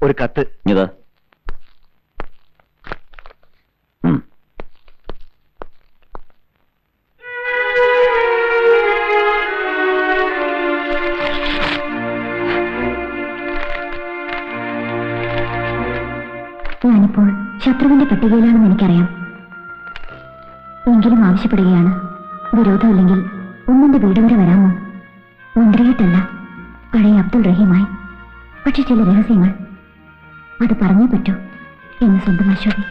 ഒരു കത്ത്. ഇതാ. ഞാനിപ്പോൾ ശത്രുവിന്റെ പട്ടികയിലാണെന്ന് എനിക്കറിയാം. എങ്കിലും ആവശ്യപ്പെടുകയാണ്, വിരോധമില്ലെങ്കിൽ ഉമ്മന്റെ വീട് വരെ വരാമോ? മന്ത്രിയായിട്ടല്ല, പഴയ അബ്ദുൾ റഹീമായി. പക്ഷെ ചില രഹസ്യങ്ങൾ അത് പറഞ്ഞേ പറ്റൂ എന്ന് സ്വന്തം അശോകി.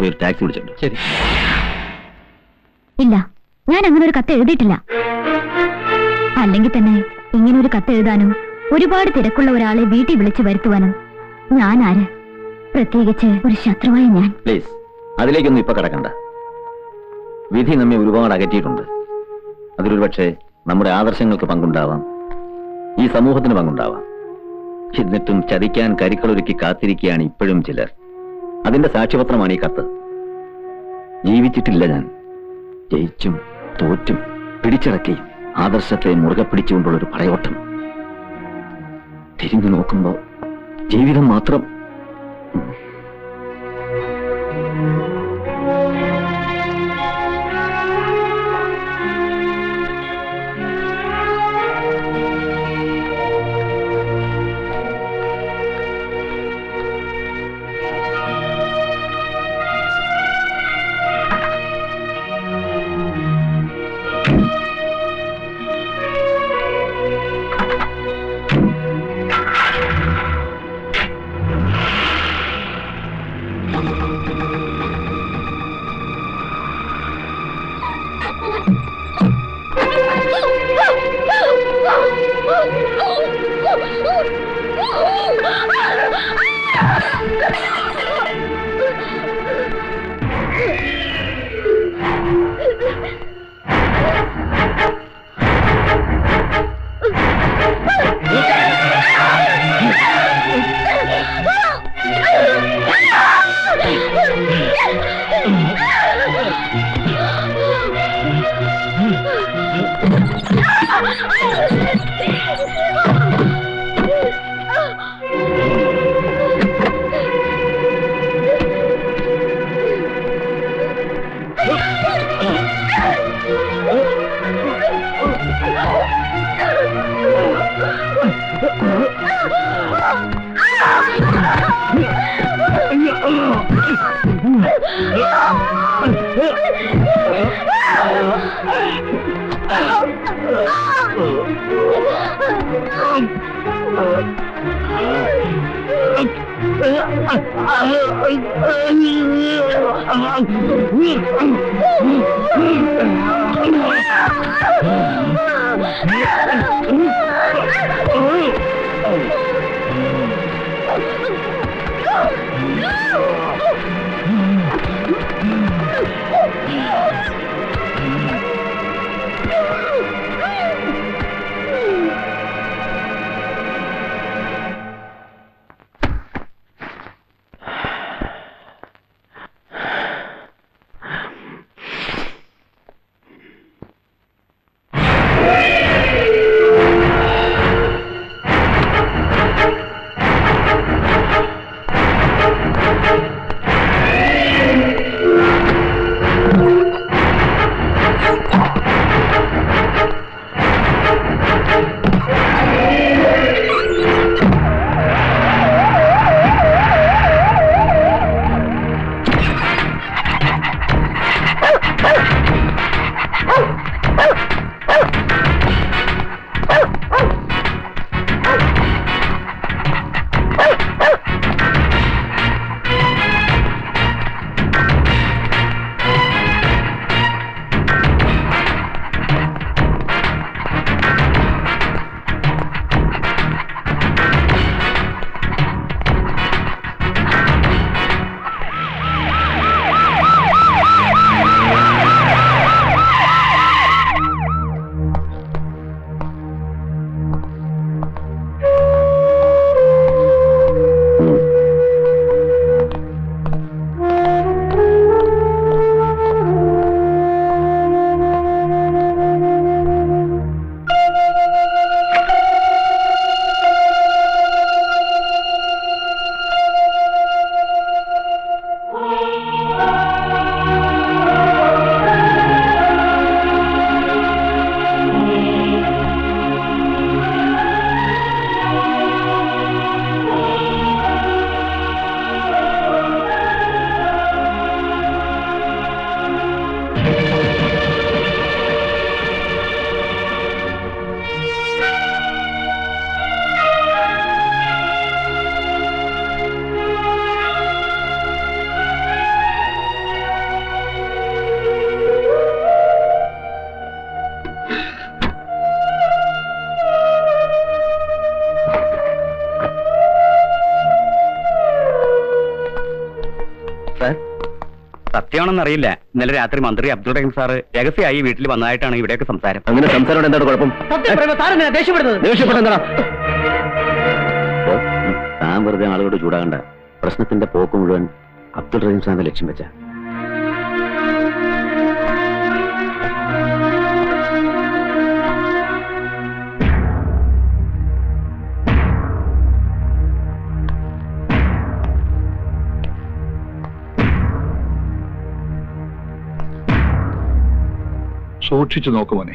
ഒരു ടാക്സി വിളിച്ചിട്ടുണ്ട്. ശരി. ഇല്ല, ഞാൻ അങ്ങനെ ഒരു കത്ത് എഴുതിയിട്ടില്ല. അല്ലെങ്കിൽ തന്നെ ഇങ്ങനെ ഒരു കത്ത് എഴുതാനും ഒരുപാട് തിരക്കുള്ള ഒരാളെ വീട്ടിൽ വിളിച്ചു വരുത്തുവാനും ഞാൻ ആര്? പ്രത്യേകിച്ച് ഒരു ശത്രുവായ ഞാൻ. പ്ലീസ്, അതിലേക്കൊന്നും ഇപ്പൊ കിടക്കണ്ട. വിധി നമ്മെ ഒരുപാട് അകറ്റിയിട്ടുണ്ട്. അതിലൊരു പക്ഷേ നമ്മുടെ ആദർശങ്ങൾക്ക് പങ്കുണ്ടാവാം, ഈ സമൂഹത്തിന് പങ്കുണ്ടാവാം. എന്നിട്ടും ചതിക്കാൻ കരുക്കളൊരുക്കി കാത്തിരിക്കുകയാണ് ഇപ്പോഴും ചിലർ. അതിന്റെ സാക്ഷ്യപത്രമാണ് ഈ കത്ത്. ജീവിച്ചിട്ടില്ല ഞാൻ. ജയിച്ചും തോറ്റും പിടിച്ചിറക്കി ആദർശത്തെ മുറുകെ പിടിച്ചുകൊണ്ടുള്ളൊരു പടയോട്ടം. തിരിഞ്ഞു നോക്കുമ്പോ ജീവിതം മാത്രം. സാർ, സത്യമാണെന്നറിയില്ല. ഇന്നലെ രാത്രി മന്ത്രി അബ്ദുൾ റഹീം സാറ് രഹസ്യമായി വീട്ടിൽ വന്നതായിട്ടാണ് ഇവിടെയൊക്കെ സംസാരം. അങ്ങനെ സംസാരം എന്താണ് കുഴപ്പം? ദേഷ്യപ്പെടുന്നതാ താൻ വെറുതെ ആളുകളോട് ചൂടാകണ്ട. പ്രശ്നത്തിന്റെ പോക്ക് മുഴുവൻ അബ്ദുൾ റഹീം സാറിന്റെ ലക്ഷ്യം വെച്ച. സൂക്ഷിച്ചു നോക്കുമോനെ.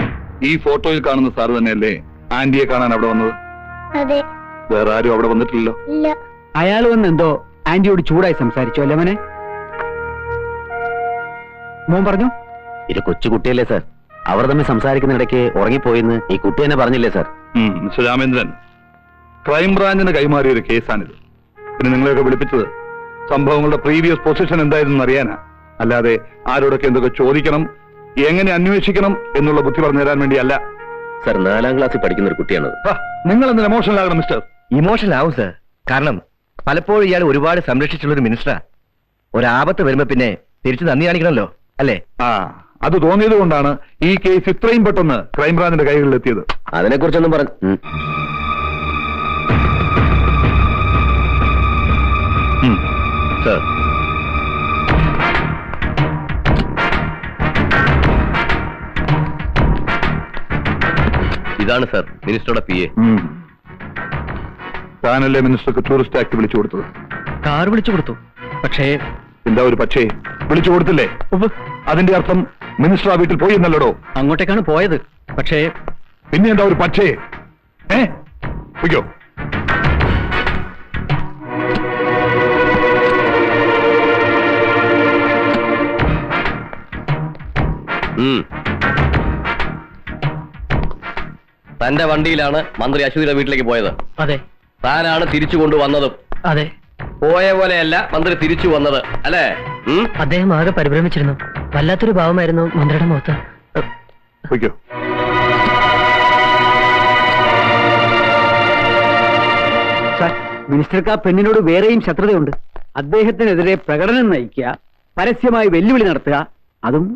ഈ ഫോട്ടോയിൽ കാണുന്ന സാറ് തന്നെയല്ലേ ആന്റിയെ കാണാൻ അവിടെ വന്നത്? അതെ. വേറെ ആരും അവിടെ വന്നിട്ടില്ലല്ലോ. ഇല്ല. അയാൾ വന്ന് എന്തോ ആന്റിയോട് ചൂടായി സംസാരിച്ചു അല്ലേ മോനെ? മോൻ പറഞ്ഞു. ഇത് കൊച്ചുകുട്ടിയല്ലേ സാർ, അവർ തമ്മിൽ സംസാരിക്കുന്നിടയ്ക്ക് ഉറങ്ങിപ്പോയിന്ന് ഈ കുട്ടി തന്നെ പറഞ്ഞില്ലേ സാർ? മിസ്റ്റർ രാമേന്ദ്രൻ, ക്രൈംബ്രാഞ്ചിന് കൈമാറിയ ഒരു കേസാണിത്. പിന്നെ നിങ്ങളെയൊക്കെ വിളിപ്പിച്ചത് സംഭവങ്ങളുടെ പ്രീവിയസ് പൊസിഷൻ എന്തായിരുന്നു അറിയാനാ, അല്ലാതെ ആരോടൊക്കെ എന്തൊക്കെ ചോദിക്കണം, എങ്ങനെ അന്വേഷിക്കണം എന്നുള്ള ബുദ്ധി പറഞ്ഞു തരാൻ വേണ്ടിയല്ല. സാർ 4ാം ക്ലാസ്സിൽ പഠിക്കുന്ന ഒരു കുട്ടിയാണത്. നിങ്ങൾ എന്തിന് എമോഷണൽ ആകണം മിസ്റ്റർ? ഇമോഷണൽ ആവും സർ. കാരണം പലപ്പോഴും ഇയാൾ ഒരുപാട് സംരക്ഷിച്ചുള്ള ഒരു മിനിസ്റ്ററാ. ഒരാപത്ത് വരുമ്പോ പിന്നെ തിരിച്ചു നന്ദി കാണിക്കണമല്ലോ, അല്ലേ? അത് തോന്നിയത് കൊണ്ടാണ് ഈ കേസ് ഇത്രയും പെട്ടെന്ന് ക്രൈംബ്രാഞ്ചിന്റെ കൈകളിൽ എത്തിയത്. അതിനെക്കുറിച്ചൊന്നും പറഞ്ഞു സർ. ഇതാണ് സാർ മിനിസ്റ്ററുടെ PA. താനല്ലേ മിനിസ്റ്റർക്ക് ടൂറിസ്റ്റ് ആക്ട് വിളിച്ചു കൊടുത്തത്? കാർ വിളിച്ചു കൊടുത്തു. പക്ഷേ എന്താ ഒരു പക്ഷേ? വിളിച്ചു കൊടുത്തില്ലേ? അതിന്റെ അർത്ഥം മിനിസ്റ്റർ ആ വീട്ടിൽ പോയി എന്നല്ലടോ. അങ്ങോട്ടേക്കാണ് പോയത്. പക്ഷേ പിന്നെ എന്താ ഒരു പക്ഷേ? പൊയ്ക്കോ. തന്റെ വണ്ടിയിലാണ് മന്ത്രി അശ്വതിയുടെ വീട്ടിലേക്ക് പോയത്. അതെ. താനാണ് തിരിച്ചു കൊണ്ടുവന്നതും. അതെ. പോയ പോലെയല്ല മന്ത്രി തിരിച്ചു വന്നത്, അല്ലേ? അദ്ദേഹം ആകെ പരിഭ്രമിച്ചിരുന്നു. വല്ലാത്തൊരു ഭാവമായിരുന്നു മന്ത്രിയുടെ മുഖത്ത്. പൊയ്ക്കോ. സാർ, മിനിസ്റ്റർക്ക് ആ പെണ്ണിനോട് വേറെയും ശത്രുതയുണ്ട്. അദ്ദേഹത്തിനെതിരെ പ്രകടനം നയിക്കുക, പരസ്യമായി വെല്ലുവിളി നടത്തുക, അതും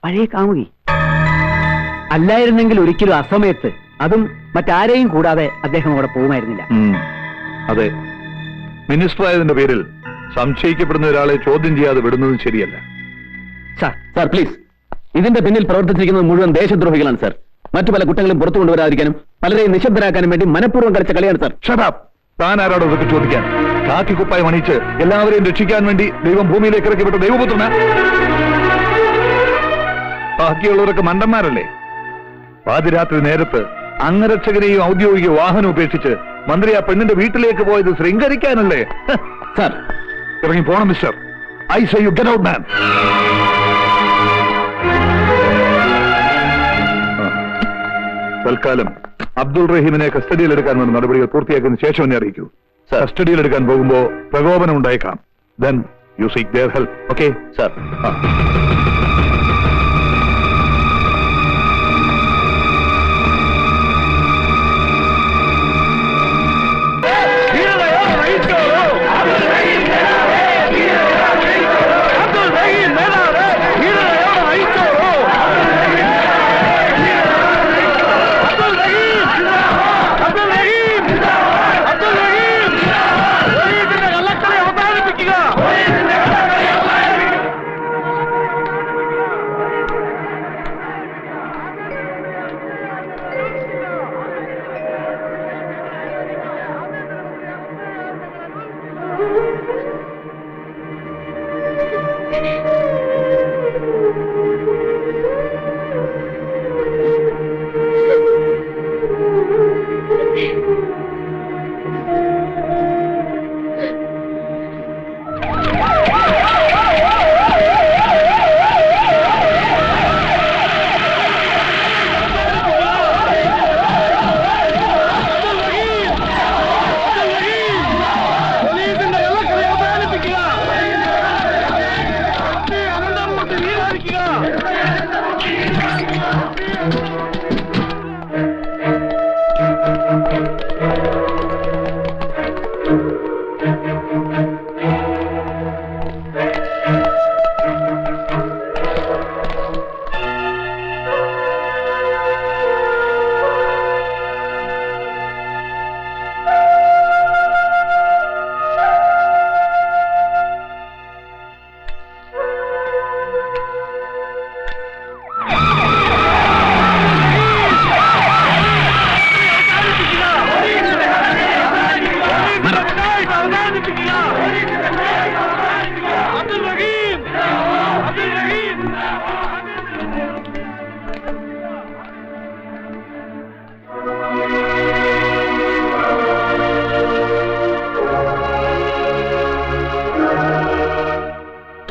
പഴയ കാമുകി. അല്ലായിരുന്നെങ്കിൽ ഒരിക്കലും അസമയത്ത്, അതും മറ്റാരെയും കൂടാതെ അദ്ദേഹം അവിടെ പോകുമായിരുന്നില്ല. അതെ, മിനിസ്റ്റർ ആയതിന്റെ പേരിൽ സംശയിക്കപ്പെടുന്ന ഒരാളെ ചോദ്യം ചെയ്യാതെ വിടുന്നതും ശരിയല്ല. സാർ പ്ലീസ്, ഇതിന്റെ പിന്നിൽ പ്രവർത്തിച്ചിരിക്കുന്നത് മുഴുവൻ ദേശദ്രോഹികളാണ് സാർ. മറ്റു പല കുറ്റങ്ങളും പുറത്തു കൊണ്ടുവരാതിരിക്കാനും പലരെയും നിശബ്ദരാക്കാനും വേണ്ടി മനഃപൂർവ്വം കളിച്ച കളിയാണ് സാർ. ഷട്ട് താൻ ആരോടോ ഇതൊക്കെ ചോദിക്കാൻ? കാക്കി കുപ്പായം അണിയിച്ച് എല്ലാവരെയും രക്ഷിക്കാൻ വേണ്ടി ദൈവം ഭൂമിയിലേക്ക് ഇറക്കി വിട്ട ദൈവപുത്രന? ബാക്കിയുള്ളവരൊക്കെ മണ്ടന്മാരല്ലേ? പാതിരാത്രി നേരത്ത് അംഗരക്ഷകനെയും ഔദ്യോഗിക വാഹനം ഉപേക്ഷിച്ച് മന്ത്രി ആ പെണ്ണിന്റെ വീട്ടിലേക്ക് പോയത് ശൃംഗരിക്കാനല്ലേ? സാർ ഇറങ്ങി പോണം mister. I say you get out man. തൽക്കാലം അബ്ദുൾ റഹീമിനെ കസ്റ്റഡിയിലെടുക്കാനുള്ള നടപടികൾ പൂർത്തിയാക്കിയതിനു ശേഷം എന്നെ അറിയിക്കൂ. കസ്റ്റഡിയിലെടുക്കാൻ പോകുമ്പോ പ്രകോപനം ഉണ്ടായേക്കാം. Then you seek their help. Okay? Sir.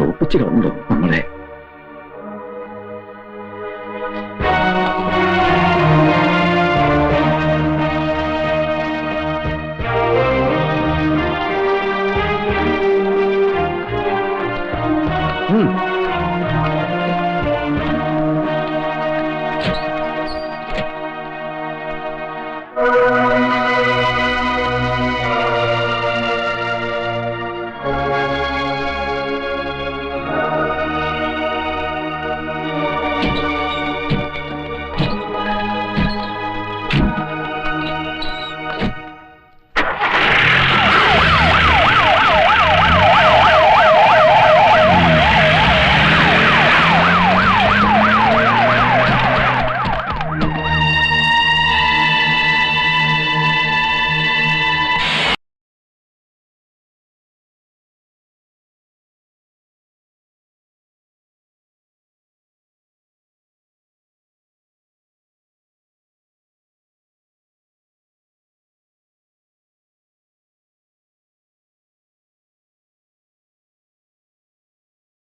തോപ്പിച്ചു കളഞ്ഞോ നമ്മളെ? ഉം.